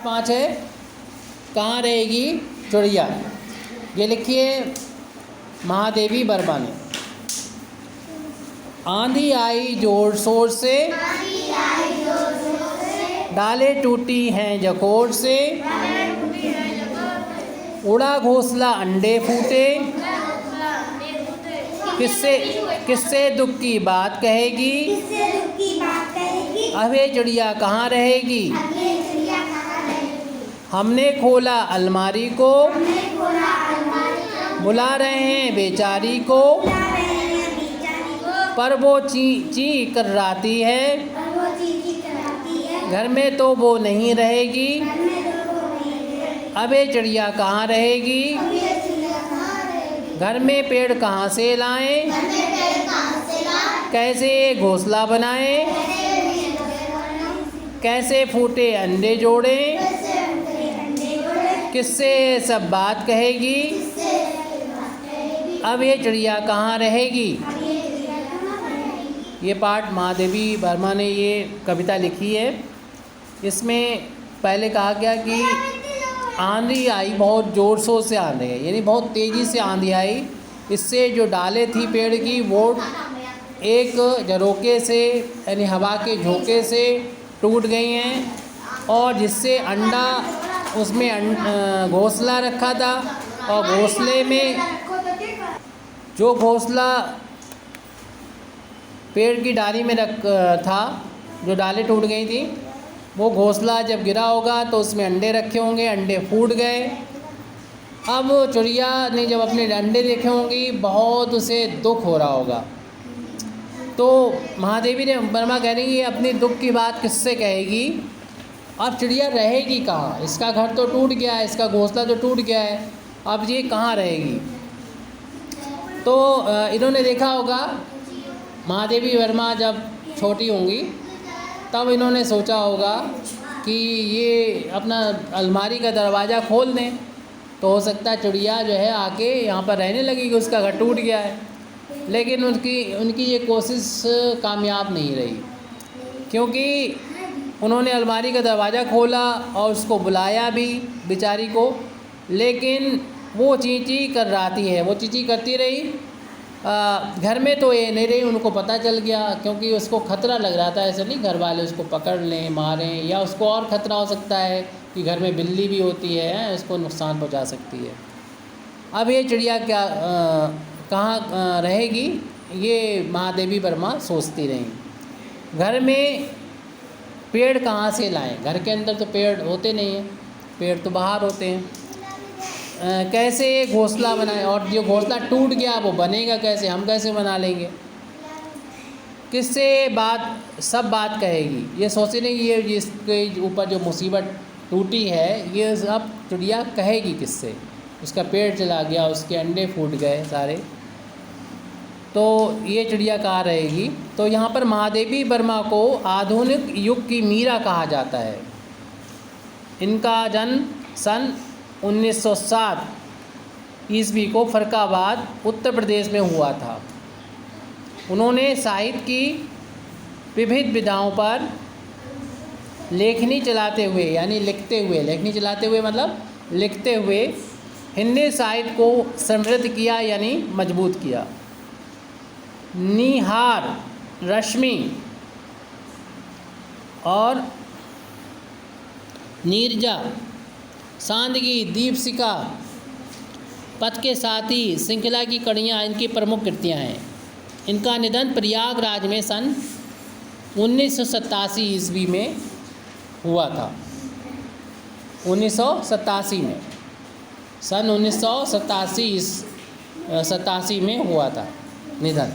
5 है, कहाँ रहेगी चिड़िया। ये लिखिए महादेवी वर्मा ने। आंधी आई जोर शोर से, डाले टूटी हैं जकोर से, उड़ा घोंसला अंडे फूटे, किससे दुख की बात कहेगी, अब ये चिड़िया कहाँ रहेगी। हमने खोला अलमारी को, बुला रहे हैं बेचारी को, पर वो ची ची कराती है, घर में तो वो नहीं रहेगी, अब ये चिड़िया कहाँ रहेगी। घर में पेड़ कहाँ से लाएं, कैसे घोंसला बनाएं, कैसे फूटे अंडे जोड़ें, किससे सब बात कहेगी, अब ये चिड़िया कहाँ रहेगी। ये पाठ महादेवी वर्मा ने ये कविता लिखी है। इसमें पहले कहा गया कि आंधी आई, बहुत ज़ोर शोर से आंधी है, यानी बहुत तेज़ी से आंधी आई। इससे जो डालें थी पेड़ की वो एक झरोके से यानी हवा के झोंके से टूट गई हैं, और जिससे अंडा उसमें घोंसला रखा था, और घोंसले में जो घोंसला पेड़ की डाली में रख था, जो डालें टूट गई थी, वो घोंसला जब गिरा होगा तो उसमें अंडे रखे होंगे, अंडे फूट गए। अब चिड़िया ने जब अपने अंडे देखे होंगी, बहुत उसे दुख हो रहा होगा। तो महादेवी ने वर्मा कह रही है अपनी दुख की बात किससे कहेगी, अब चिड़िया रहेगी कहाँ। इसका घर तो टूट गया है, इसका घोंसला तो टूट गया है, अब ये कहाँ रहेगी। तो इन्होंने देखा होगा महादेवी वर्मा जब छोटी होंगी तब इन्होंने सोचा होगा कि ये अपना अलमारी का दरवाज़ा खोल दें तो हो सकता है चिड़िया जो है आके यहाँ पर रहने लगेगी, उसका घर टूट गया है। लेकिन उनकी ये कोशिश कामयाब नहीं रही, क्योंकि उन्होंने अलमारी का दरवाज़ा खोला और उसको बुलाया भी बेचारी को, लेकिन वो ची ची कर रही है, वो ची ची करती रही। घर में तो ये नहीं रही, उनको पता चल गया, क्योंकि उसको खतरा लग रहा था। ऐसे नहीं घर वाले उसको पकड़ लें मारें, या उसको और ख़तरा हो सकता है कि घर में बिल्ली भी होती है, उसको नुकसान पहुंचा सकती है। अब ये चिड़िया क्या कहाँ रहेगी, ये महादेवी वर्मा सोचती रहीं। घर में पेड़ कहाँ से लाएं, घर के अंदर तो पेड़ होते नहीं हैं, पेड़ तो बाहर होते हैं। कैसे घोंसला बनाए, और जो घोंसला टूट गया वो बनेगा कैसे, हम कैसे बना लेंगे। किससे सब बात कहेगी, ये सोचे नहीं ये जिसके ऊपर जो मुसीबत टूटी है ये सब चिड़िया कहेगी किससे। उसका पेड़ चला गया, उसके अंडे फूट गए सारे, तो ये चिड़िया कहाँ रहेगी। तो यहाँ पर महादेवी वर्मा को आधुनिक युग की मीरा कहा जाता है। इनका जन्म सन 1907 ईस्वी को फर्रुखाबाद उत्तर प्रदेश में हुआ था। उन्होंने साहित्य की विविध विधाओं पर लेखनी चलाते हुए, यानी लिखते हुए, लेखनी चलाते हुए मतलब लिखते हुए हिंदी साहित्य को समृद्ध किया, यानी मजबूत किया। निहार, रश्मि और नीरजा, सांदगी, दीपशिखा, पथ के साथी श्रृंखला की कड़ियाँ इनकी प्रमुख कृतियाँ हैं। इनका निधन प्रयागराज में सन 1987 ईस्वी में हुआ था। 1987 में, सन 1987 में हुआ था निधन।